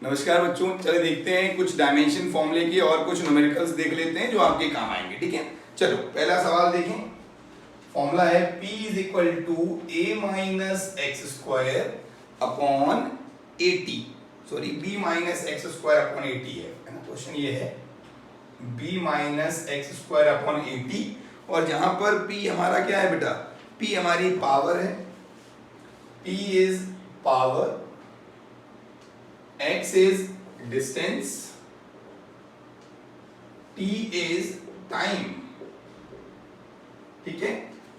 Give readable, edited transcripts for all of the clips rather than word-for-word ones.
नमस्कार बच्चों, चले देखते हैं कुछ डायमेंशन फॉर्मूले की और कुछ न्यूमेरिकल्स देख लेते हैं जो आपके काम आएंगे। ठीक है, चलो पहला सवाल देखें। फॉर्मूला है P is equal to a minus x square upon a t, sorry b minus x square upon a t है ना। क्वेश्चन ये है b minus x square upon a t, और जहां पर p हमारा क्या है बेटा, p हमारी पावर है, p is power, x is distance, t is time। ठीक है,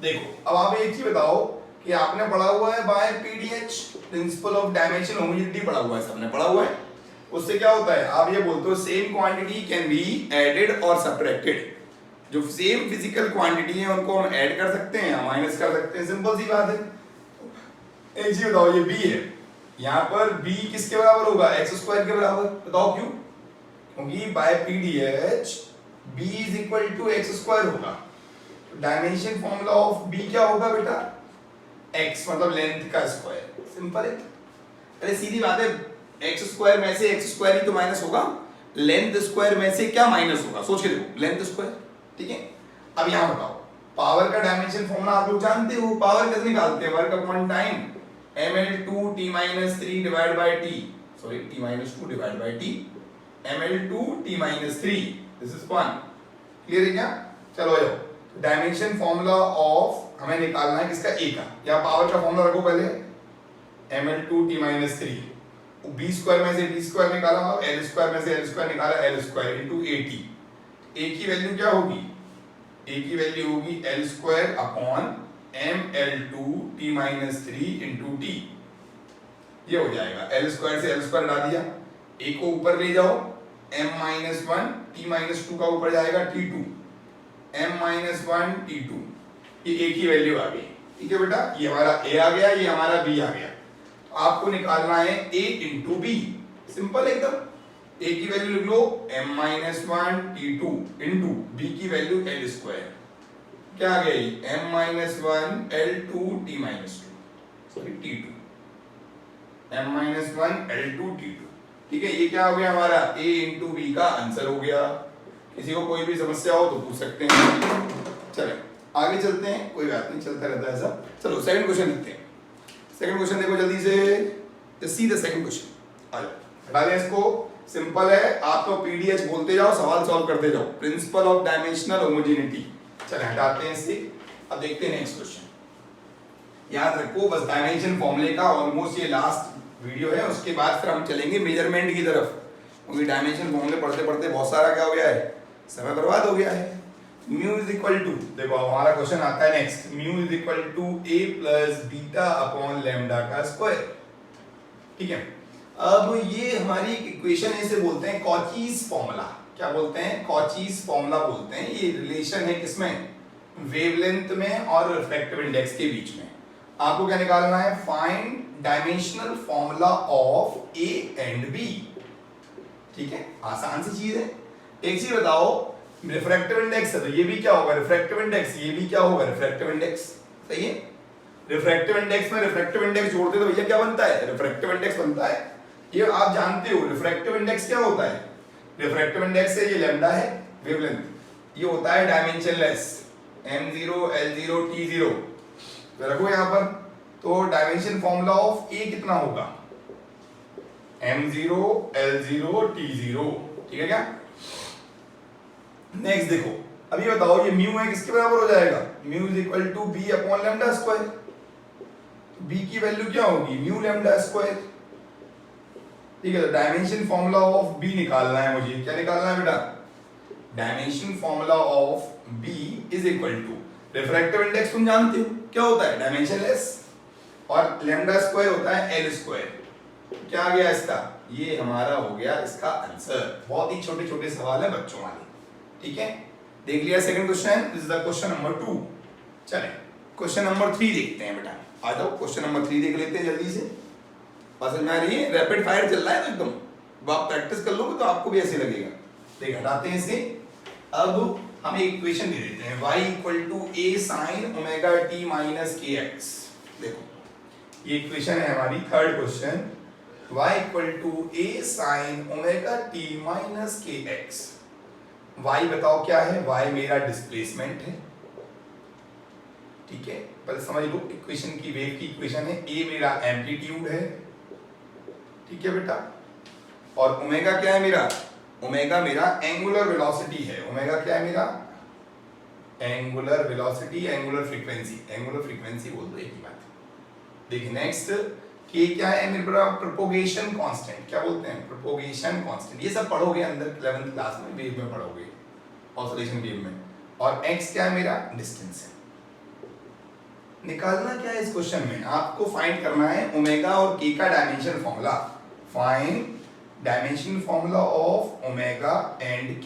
देखो अब आप एक चीज बताओ कि आपने पढ़ा हुआ है by PDH, principle of dimension homogeneity पढ़ा हुआ है, सबने पढ़ा हुआ है। उससे क्या होता है, आप ये बोलते हो same quantity can be added और सब्ट्रैक्टेड। जो सेम फिजिकल क्वांटिटी है उनको हम ऐड कर सकते हैं या माइनस कर सकते हैं, सिंपल सी बात है। एक चीज बताओ, ये b है, यहाँ पर b किसके बराबर होगा, एक्स स्क्वायर के बराबर। बताओ क्यों? क्योंकि by PDH b is equal to x square होगा। डायमेंशन फॉर्मूला ऑफ b क्या होगा बेटा, x मतलब लेंथ का स्क्वायर। सिंपल है, अरे सीधी बात है। एक्स स्क्वायर में से एक्स स्क्वायर ही तो माइनस होगा, लेंथ स्क्वायर में से क्या माइनस होगा, सोच के देखो, लेंथ स्क्वायर। ठीक है, अब यहाँ बताओ, पावर का डायमेंशन फॉर्मूला आप लोग जानते हो, पावर कैसे निकालते हैं, work upon time, ml2 t minus 3 divided by t, sorry t minus 2 divided by t, ml2 t minus 3, this is 1। Clear है क्या? चलो आओ, डायमेंशन फॉर्मूला ऑफ हमें निकालना है किसका, a का। या पावर का फॉर्मूला रखो पहले, ml2 t minus 3, b square में से b स्क्वायर निकाला, l स्क्वायर में से l स्क्वायर निकाला, l square into at। a की वैल्यू क्या होगी, a की वैल्यू होगी l square upon ml2 t minus 3 into t। ये हो जाएगा, l स्क्वायर से l स्क्वायर हटा दिया, a को ऊपर ले जाओ, m minus 1 t minus 2 का ऊपर जाएगा t2, m minus 1 t2, ये a की वैल्यू आ गई। ठीक है बेटा, ये हमारा a आ गया, ये हमारा b आ गया। तो आपको निकालना है a into b, सिंपल एकदम। a की वैल्यू लिख लो m minus 1 t2 into b की वैल्यू l स्क्वायर, क्या आ गई, m minus 1 l2 t minus 2, sorry t2, m minus 1 l2 t2। ठीक है, ये क्या हो गया हमारा a into b का आंसर हो गया। किसी को कोई भी समस्या हो तो पूछ सकते हैं। चलें आगे चलते हैं, कोई बात नहीं, चलता रहता है ऐसा। चलो सेकंड क्वेश्चन लिखते हैं। सेकंड क्वेश्चन देखो जल्दी से, सी द सेकंड क्वेश्चन। आ जाओ, हटा दें इसको, सिंपल है। आप तो पीडीएच बोलते जाओ, सवाल सॉल्व करते जाओ, प्रिंसिपल ऑफ डायमेंशनल होमोजेनिटी। चलें हटाते हैं इसे, अब देखते हैं नेक्स्ट क्वेश्चन। याद रखो बस डायमेंशन फॉर्मूले का ऑलमोस्ट ये लास्ट वीडियो है, उसके बाद फिर हम चलेंगे मेजरमेंट की तरफ, क्योंकि डायमेंशन फॉर्मूले पढ़ते पढ़ते बहुत सारा क्या हो गया है, समय बर्बाद हो गया है। म्यू इज इक्वल टू, देखो हमारा क्वेश्चन आता है next, mu is equal to a plus beta upon lambda का स्क्वायर। ठीक है, अब ये हमारी इक्वेशन है, इसे बोलते हैं कॉचीज फॉर्मूला। क्या बोलते हैं, कॉचीज फॉर्मूला बोलते हैं। ये रिलेशन है किसमें, वेवलेंथ में और रिफ्रैक्टिव इंडेक्स के बीच में। आपको क्या निकालना है, find dimensional formula of a and b. ठीक है, आसान सी चीज है। एक चीज बताओ, रिफ्रैक्टिव इंडेक्स है तो ये भी क्या होगा, रिफ्रैक्टिव इंडेक्स, ये भी क्या होगा, रिफ्रैक्टिव इंडेक्स। सही है, रिफ्रैक्टिव इंडेक्स में रिफ्रैक्टिव इंडेक्स जोड़ते तो भैया क्या बनता है, रिफ्रैक्टिव इंडेक्स बनता है। ये आप जानते हो रिफ्रैक्टिव इंडेक्स क्या होता है, रिफ्रैक्टिव इंडेक्स है, ये लैम्डा है वेवलेंथ, ये होता है डायमेंशनलेस, m0 l0 t0। तो रखो यहाँ पर, तो डायमेंशन फॉर्मूला ऑफ ए कितना होगा, m0 l0 t0। ठीक है क्या? नेक्स्ट देखो, अब ये बताओ, ये म्यू है किसके बराबर हो जाएगा, mu is equal to b upon lambda square. तो बी की वैल्यू क्या होगी, म्यू लैम्डा स्क्वायर। ठीक है, तो डायमेंशन फॉर्मूला ऑफ बी निकालना है मुझे। क्या निकालना है बेटा, dimension formula of b is equal to, refractive index तुम जानते हो क्या होता है, डायमेंशनलेस, और लैम्डा स्क्वायर होता है एल स्क्वायर। क्या आ गया इसका, ये हमारा हो गया इसका आंसर। बहुत ही छोटे छोटे सवाल है बच्चों वाले। ठीक है, देख लिया second question, this is the question number 2। चलें क्वेश्चन नंबर 3 देखते हैं बेटा। आ जाओ क्वेश्चन नंबर 3 देख लेते हैं जल्दी से। समझ में आ रही है, रैपिड फायर चल रहा है तो एकदम, आप प्रैक्टिस कर लोगे तो आपको भी ऐसे लगेगा। देख हटाते हैं इसे। अब हम एक इक्वेशन दे देते हैं, y equal to a sin omega t minus kx। देखो ये इक्वेशन है हमारी, third question, y equal to a sin omega t minus k x. y बताओ क्या है, y मेरा डिस्प्लेसमेंट है, ठीक है, पहले समझ लो इक्वेशन की, वेव की इक्वेशन है, a मेरा एम्पलीट्यूड है, ठीक है बेटा, और ओमेगा क्या है मेरा, ओमेगा मेरा एंगुलर वेलोसिटी है, ओमेगा क्या है मेरा, एंगुलर वेलोसिटी, एंगुलर फ्रीक्वेंसी बोल दो, एक ही बात। देखिए नेक्स्ट, के क्या है मेरे पास, प्रोपोगेशन कांस्टेंट, क्या बोलते हैं, प्रोपोगेशन कांस्टेंट, ये सब पढ़ोगे अंदर 11th क्लास में, वेव में पढ़ोगे, ऑसिलेशन वेव में। और x क्या है मेरा, डिस्टेंस है। निकालना क्या है इस क्वेश्चन में, आपको फाइंड करना है ओमेगा और k का dimension formula, find dimension formula of omega and k,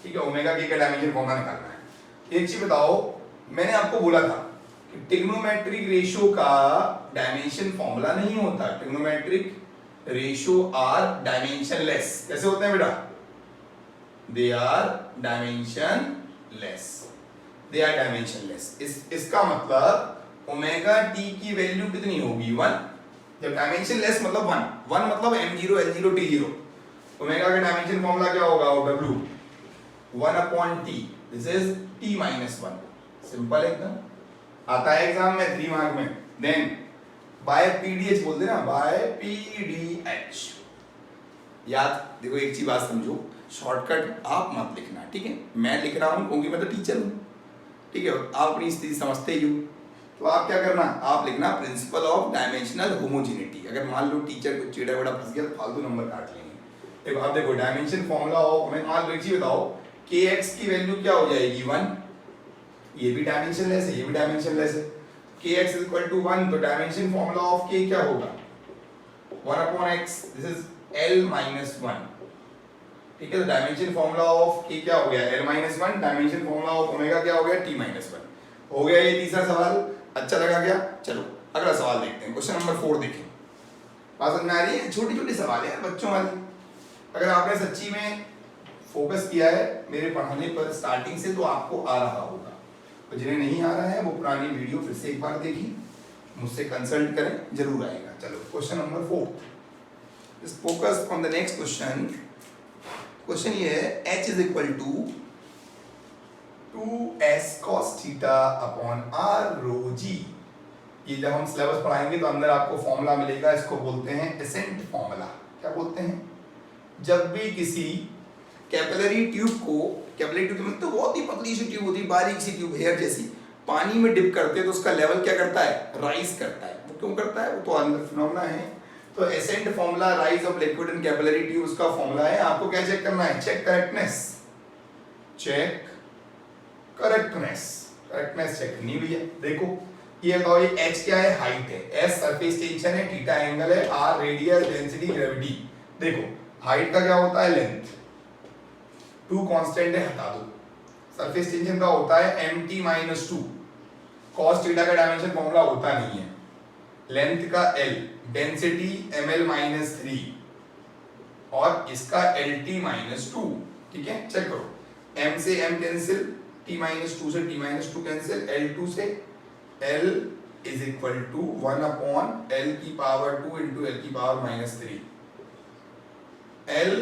ठीक है, ओमेगा k का डायमेंशन फॉर्मूला निकालना है। एक चीज बताओ, मैंने आपको बोला था कि ट्रिग्नोमेट्रिक रेशियो का डायमेंशन फॉर्मूला नहीं होता, ट्रिग्नोमेट्रिक रेशियो आर डायमेंशनलेस। कैसे होते हैं बेटा, they are dimensionless, they are dimensionless. इसका मतलब ओमेगा टी की वैल्यू कितनी होगी, 1। जब डायमेंशनलेस मतलब 1 मतलब m0 l0 t0। ओमेगा का डायमेंशन फॉर्मूला क्या होगा, w 1/t, this is t - 1। Simple एकदम, आता है एग्जाम में 3 मार्क में। देन बाय pdh बोल देना, बाय pdh। याद देखो, एक चीज बात समझो, शॉर्टकट आप मत लिखना, ठीक है, मैं लिख रहा हूं क्योंकि मैं तो टीचर हूं, ठीक है, आप अपनी स्थिति समझते ही हो, तो आप क्या करना, आप लिखना प्रिंसिपल ऑफ डायमेंशनल होमोजेनिटी। अगर मान लो टीचर को चिड़ा वड़ा फंस गया तो फालतू नंबर काट लेंगे। देखो आप देखो, डायमेंशन फॉर्मूला ऑफ, मैं मान लो एक चीज बताओ, kx की वैल्यू क्या हो जाएगी, 1, ये भी डायमेंशनलेस है, ये भी डायमेंशनलेस है, kx = 1, तो डायमेंशन फॉर्मूला ऑफ k क्या होगा, 1/x, दिस इज l - 1, ठीक है, तो डायमेंशन फॉर्मूला ऑफ k क्या हो गया, l - 1, dimension formula of omega क्या हो गया, t - 1 हो गया। ये तीसरा सवाल अच्छा लगा क्या, चलो अगला सवाल देखते हैं, क्वेश्चन नंबर 4 देखें। बात समझ में आ रही है, छोटी छोटी सवाल है बच्चों वाली, अगर आपने सच्ची में फोकस किया है मेरे पढ़ाने पर स्टार्टिंग से तो आपको आ रहा होगा, और जिन्हें नहीं आ रहा है वो पुरानी वीडियो फिर से एक बार देखिए, मुझसे कंसल्ट करें, जरूर आएगा। चलो क्वेश्चन नंबर 4, इस focus on the next question. Question ये है, h = 2s cos theta upon r rho g। ये जब हम सिलेबस पढ़ाएंगे तो अंदर आपको फॉर्मूला मिलेगा, इसको बोलते हैं एसेंट फॉर्मूला। क्या बोलते हैं, जब भी किसी कैपिलरी ट्यूब को, कैपिलरी ट्यूब मतलब तो बहुत ही पतली सी ट्यूब होती है, बारीक सी ट्यूब, हेयर जैसी, पानी में डिप करते हैं तो उसका लेवल क्या करता है, राइज करता है। वो क्यों करता है, वो तो अंदर फिनोमेना है। तो ascent formula, rise of liquid in capillary tube, उसका फॉर्मूला है। आपको क्या चेक करना है, check correctness, check correctness, correctness check करनी भैया। देखो ये बताओ, ये h क्या है, हाइट है, s सरफेस टेंशन है, थीटा एंगल है, r रेडियस, डेंसिटी, ग्रेविटी। देखो हाइट का क्या होता है, लेंथ, 2 कांस्टेंट है, हटा दो। सरफेस टेंशन का होता है mt - 2, cos थीटा का डायमेंशन फॉर्मूला होता नहीं है, लेंथ का l, डेंसिटी ml - 3, और इसका lt - 2, ठीक है, चेक करो, m से m कैंसिल, t - 2 से t - 2 कैंसिल, l2 से l = 1/l की पावर 2 × l की पावर -3। l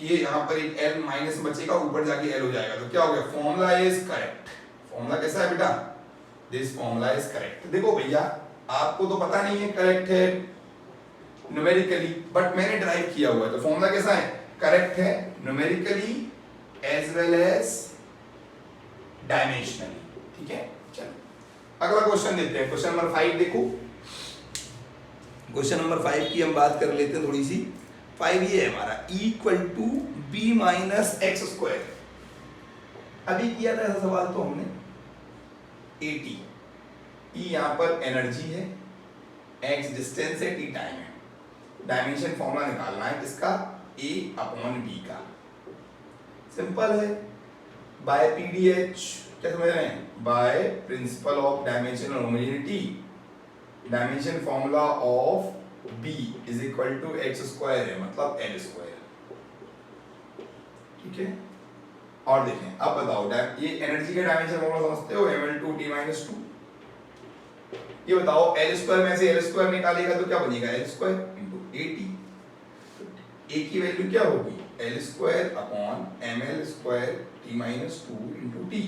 ये यहाँ पर एक l माइनस बचेगा, ऊपर जाके l हो जाएगा, तो क्या हो गया, फॉर्मूला इज करेक्ट। फॉर्मूला कैसा है बेटा, दिस फॉर्मूला इज करेक्ट। देखो भैया आपको तो पता नहीं है करेक्ट है न्यूमेरिकली, बट मैंने ड्राइव किया हुआ है, तो फॉर्मूला कैसा है, करेक्ट है numerically as well as dimensionally, ठीक है। चलो अगला क्वेश्चन देते हैं, क्वेश्चन नंबर 5 देखो। क्वेश्चन नंबर 5 की हम बात कर लेते हैं थोड़ी सी। 5 ये है हमारा, E = b - x²। अभी किया था ऐसा सवाल तो हमने, AT, E यहाँ पर एनर्जी है, x डिस्टेंस है, t टाइम है, डायमेंशन फॉर्मूला निकालना है किसका, A/b का। सिंपल है, बाय pdh, क्या समझ रहे हैं, by principle of dimensional homogeneity, dimension formula of b = x² है, मतलब l², ठीक है। और देखें अब बताओ, ये एनर्जी का डायमेंशन फॉर्मूला समझते हो, ml2 t - 2। ये बताओ l² में से l² निकालेगा तो क्या बनेगा, l² × AT। A की वैल्यू क्या होगी, L square upon ML square T minus 2 into T.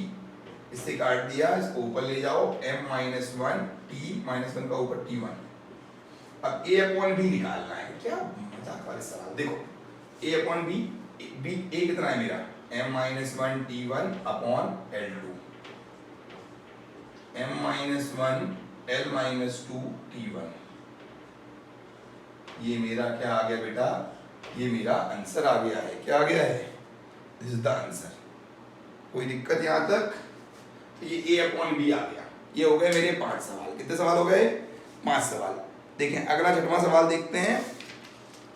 इससे काट दिया, इसको ऊपर ले जाओ, M माइनस 1 T माइनस 1 का ऊपर T1। अब A अपॉन B निकालना है। क्या मजाक वाले सवाल। देखो A अपॉन B, A कितना है मेरा, M minus 1 T1 upon L2, M minus 1 L minus 2 T1। ये मेरा क्या आ गया बेटा, ये मेरा आंसर आ गया है। क्या आ गया है, दिस इज द आंसर। कोई दिक्कत यहाँ तक, ये A अपॉन B आ गया। ये हो गए मेरे 5 सवाल। कितने सवाल हो गए, 5 सवाल। देखें अगला छठवां सवाल देखते हैं।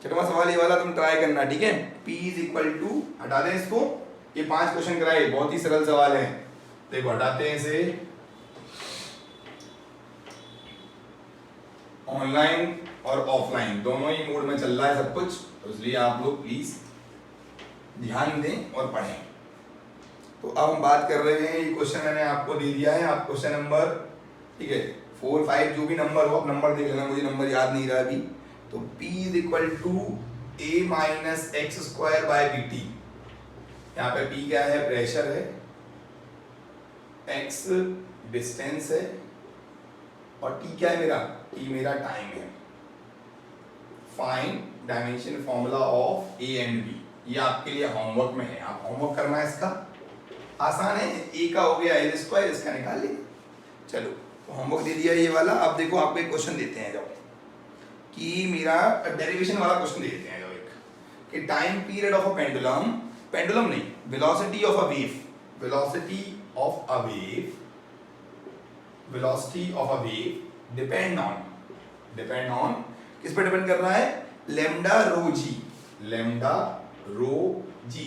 छठवां सवाल ये वाला तुम ट्राई करना, ठीक है। P इज इक्वल टू, हटा दें इसको, ये 5 क्वेश्चन कराए, बहुत ही सरल सवाल है। देखो हटाते हैं इसे। ऑनलाइन और ऑफलाइन दोनों ही मोड में चल रहा है सब कुछ, तो इसलिए आप लोग प्लीज ध्यान दें और पढ़ें। तो अब हम बात कर रहे हैं, ये क्वेश्चन मैंने आपको दे दिया है, आप क्वेश्चन नंबर, ठीक है, 4, 5 जो भी नंबर हो आप नंबर देख लेना, मुझे नंबर याद नहीं रहा अभी। तो P is equal to A minus x square by b t. यहाँ पे P क्या है, प्रेशर है, X डिस्टेंस है, और T क्या है मेरा, T मेरा टाइम है। Find dimension formula of A and B। ये आपके लिए होमवर्क में है, आप होमवर्क करना है इसका। आसान है, A का हो गया L स्क्वायर, इसका निकाल लेंगे। चलो तो होमवर्क दे दिया ये वाला। अब देखो आपको एक क्वेश्चन देते हैं, जाओ कि मेरा डेरिवेशन वाला क्वेश्चन दे देते हैं, जाओ एक कि time period of a pendulum, pendulum नहीं, velocity of a wave, velocity of a wave, velocity of a wave depend on किस पे डिपेंड कर रहा है, lambda rho g, lambda rho g.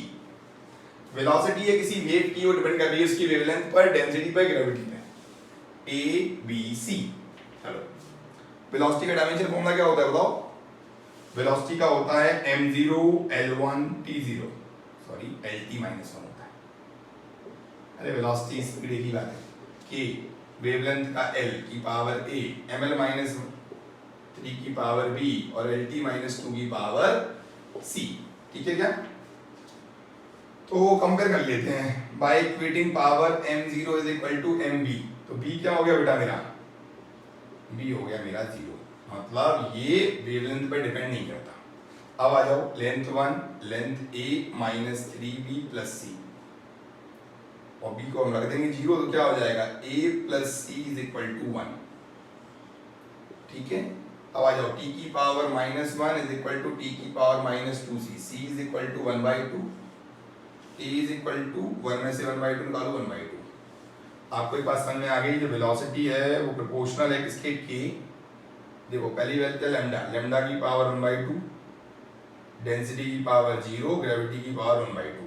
Velocity है किसी वेव की, वो डिपेंड कर रही है उसकी वेवलेंथ पर, डेंसिटी पर, ग्रेविटी पे, A B C। चलो वेलोसिटी का डायमेंशन फॉर्मूला क्या होता है बताओ। वेलोसिटी का होता है m0 L1 T0, sorry LT minus 1 होता है। अरे वेलोसिटी स्पीड की बात है, कि वेवलेंथ का L की पावर A, ml माइनस 3 की पावर B और LT माइनस 2 की पावर C, ठीक है क्या। तो कंपेयर कर लेते हैं by equating power m0 is equal to mb। तो b क्या हो गया बेटा मेरा, b हो गया मेरा 0, मतलब ये वेवलेंथ पर डिपेंड नहीं करता। अब आ जाओ length 1, length a minus 3b plus c, और b को हम रख देंगे 0, तो क्या हो जाएगा a plus c is equal to 1, ठीक है। अब आ जाओ t की power minus 1 is equal to t की power minus 2c, c is equal to 1/2, a is equal to 1 में से 1/2 निकालो 1/2। आपको एक बात समझ में आ गई, जो वेलोसिटी है वो प्रोपोर्शनल है किसके, k। देखो पहली वैल्यू क्या, लैम्डा, लैम्डा की पावर 1/2, डेंसिटी की पावर 0, ग्रेविटी की पावर 1/2।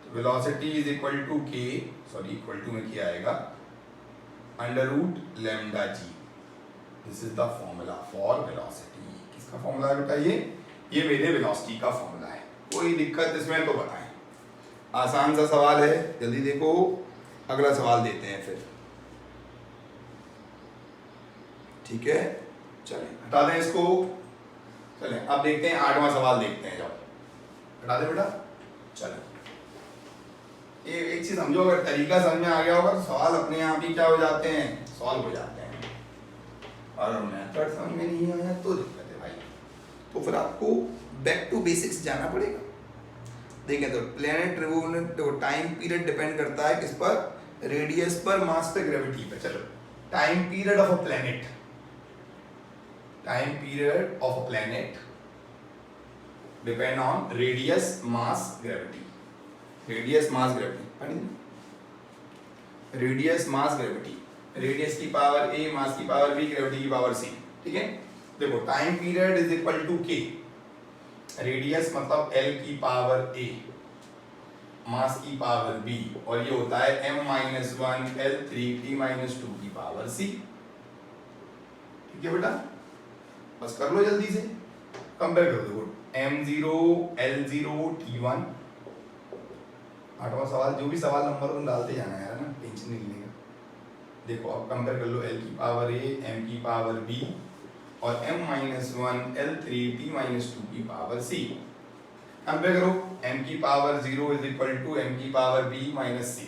तो velocity is equal to k, sorry equal to में क्या आएगा, under root lambda g. This is the formula for velocity. किसका फॉर्मूला है बेटा, ये मेरे वेलोसिटी का फॉर्मूला है। कोई दिक्कत इसमें तो बताएं, आसान सा सवाल है, जल्दी देखो। अगला सवाल देते हैं फिर, ठीक है। चलें हटा दें इसको, चलें अब देखते हैं 8वां सवाल देखते हैं, जाओ हटा दे बेटा। चलो ये एक चीज समझो, अगर तरीका समझ में आ गया होगा तो सवाल अपने आप ही क्या हो जाते हैं, सॉल्व हो जाते हैं। और मेथड समझ में नहीं आया तो दिक्कत है भाई, तो फिर आपको बैक टू बेसिक्स जाना पड़ेगा। देखें तो प्लेनेट रिवॉल्यूशन, देखो टाइम पीरियड डिपेंड करता है किस पर, रेडियस पर, मास पे, ग्रेविटी पे। चलो time period of a planet, time period of a planet depend on radius, mass, gravity. Radius, mass, gravity, radius, mass, gravity, radius की पावर a, मास की पावर b, ग्रेविटी की पावर c, ठीक है। देखो time period is equal to k, radius मतलब l की power a, mass की power b, और ये होता है m minus 1 L3 t minus 2 की पावर c, ठीक है बेटा। बस कर लो जल्दी से, कंपेयर कर दो m0 L0 t1। 8वां सवाल, जो भी सवाल नंबर तुम डालते जाना यार ना, टेंशन नहीं लेगा। देखो अब कंपेयर कर लो, l की पावर a, m की पावर b, और m-1 L3 t-2 की पावर c। कंपेयर करो, m की power 0 is equal to m की power b minus c।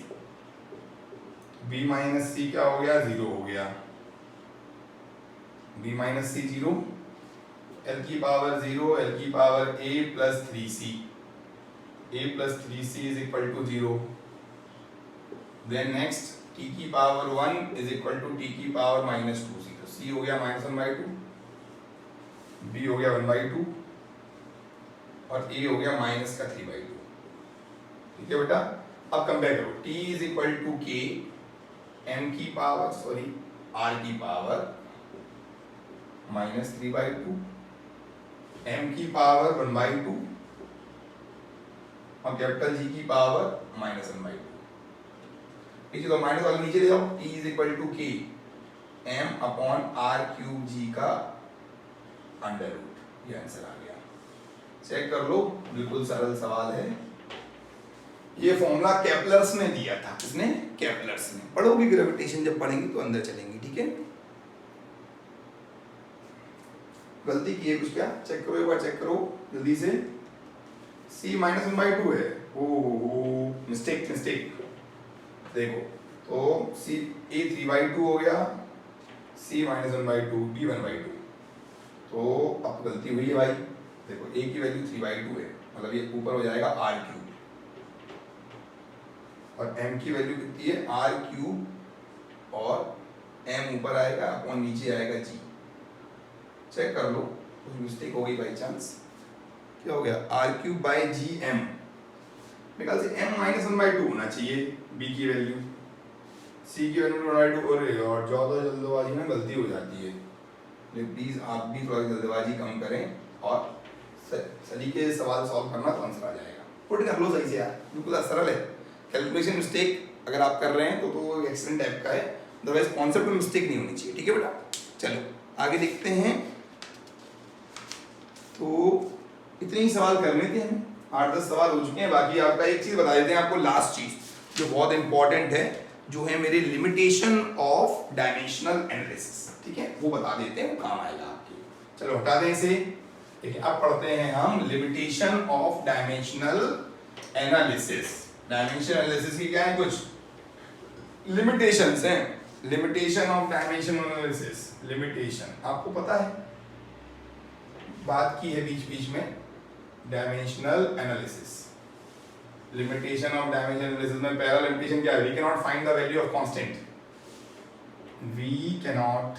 b minus c क्या हो गया? 0 हो गया। b माइनस c 0, l की पावर 0, l की power a plus 3c, a plus 3c is equal to 0। Then next t की power 1 is equal to t की power minus 2c, तो c हो गया -1/2, b हो गया 1/2 और a हो गया -3/2। ठीक है बेटा, अब कंपेयर करो, t is equal to k m की पावर r की पावर -3/2, m की पावर 1/2 और कैपिटल G की पावर -1/2। ठीक है, तो माइनस वाले नीचे ले जाओ, t is equal to k m upon r cube g का अंडर रूट। ये आंसर आ गया। चेक कर लो, बिल्कुल सरल सवाल है। ये फॉर्मूला केपलर्स ने दिया था। किसने? केपलर्स ने। पढ़ोगे ग्रेविटेशन, जब पढ़ेंगे तो अंदर चलेंगे। ठीक है, गलती की है कुछ क्या? चेक करो, एक बार चेक करो जल्दी से। c -1/2 है। ओ मिस्टेक। देखो, तो c a 3/2 हो गया, c -1/2, b 1/2। तो अब गलती हुई है भाई। देखो a की वैल्यू 3/2 है, मतलब ये ऊपर हो जाएगा r³ और m की वैल्यू कितनी है? r³ और m ऊपर आएगा और नीचे आएगा g। चेक कर लो, कुछ मिस्टेक हो गई बाई चांस। क्या हो गया? r³/gm। मेरे ख्याल से m -1/2 होना चाहिए b की वैल्यू, c की वैल्यू 1/2। अरे यार, ज़्यादा जल्दबाजी में गलती हो जाती है। प्लीज़ आप भी थोड़ा जल्दबाजी कम करें और सलीके से सवाल सॉल्व करना, तो आंसर आ जाएगा। पुट कर लो सही से यार, बिल्कुल सरल है। कैलकुलेशन मिस्टेक अगर आप कर रहे हैं तो एक्सीडेंट टाइप का है, अदरवाइज कॉन्सेप्ट में मिस्टेक नहीं होनी चाहिए। ठीक है बेटा, चलो आगे देखते हैं। तो इतने ही सवाल करने थे हमें, 8-10 सवाल हो चुके हैं। बाकी आपका एक चीज बता देते हैं आपको, लास्ट चीज जो बहुत इंपॉर्टेंट है, जो है मेरे लिमिटेशन ऑफ डायमेंशनल एनालिसिस। ठीक है, वो बता देते हैं, वो काम आएगा आपके। चलो हटा दें इसे। ठीक है, अब पढ़ते हैं हम limitation of dimensional analysis. Dimension analysis की क्या है? कुछ लिमिटेशंस हैं। Limitation of dimensional analysis. Limitation आपको पता है, बात की है बीच में dimensional analysis. Limitation of dimensional analysis में पहला लिमिटेशन क्या है? We can not find the value of constant. We can not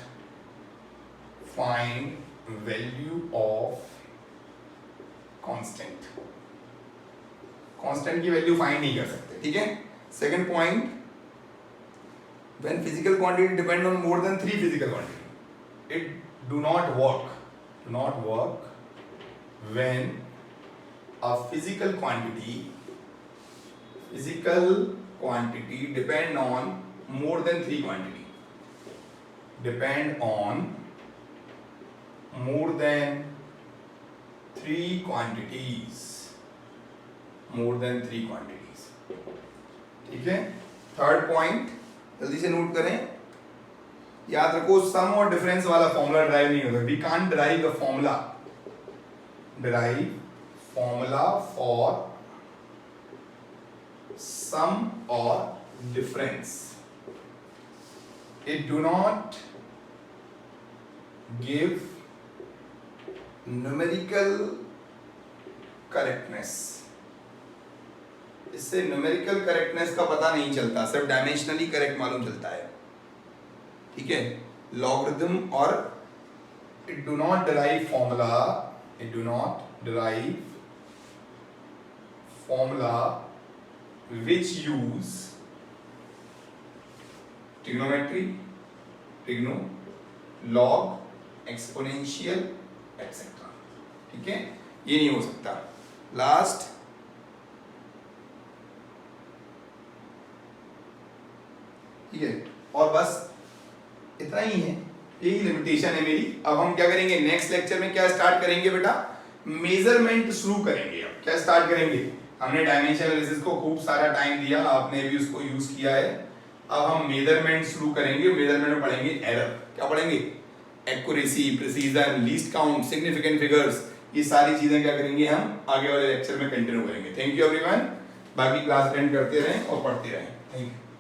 find value of constant. Constant की वैल्यू फाइंड नहीं कर सकते। ठीक है, second point, when physical quantity depend on more than 3 physical quantity, it do not work when a physical quantity depend on more than 3 quantity, depend on more than 3 quantities, ठीक है। Third point जल्दी से note करें, याद रखो, सम और difference वाला formula derive नहीं होता। We can't derive the formula for sum और difference. It do not give numerical correctness. इससे न्यूमेरिकल करेक्टनेस का पता नहीं चलता, सिर्फ डायमेंशनली करेक्ट मालूम चलता है। ठीक है, लॉगरिथम और it do not derive formula which use trigonometry, log, exponential, etc. ठीक है, ये नहीं हो सकता। लास्ट, ठीक है, और बस इतना ही है, यही लिमिटेशन है मेरी। अब हम क्या करेंगे नेक्स्ट लेक्चर में? क्या स्टार्ट करेंगे बेटा? मेजरमेंट शुरू करेंगे। अब क्या स्टार्ट करेंगे? हमने डायमेंशन एनालिसिस को खूब सारा टाइम दिया, आपने भी उसको यूज किया है। अब हम मेजरमेंट शुरू करेंगे। मेजरमेंट में पढ़ेंगे एरर। क्या पढ़ेंगे? Accuracy, precision, least count, significant figures, ये सारी चीजें क्या करेंगे हम आगे वाले लेक्चर में कंटिन्यू करेंगे। थैंक यू एवरीवन, बाकी क्लास अटेंड करते रहें और पढ़ते रहें। Thank you.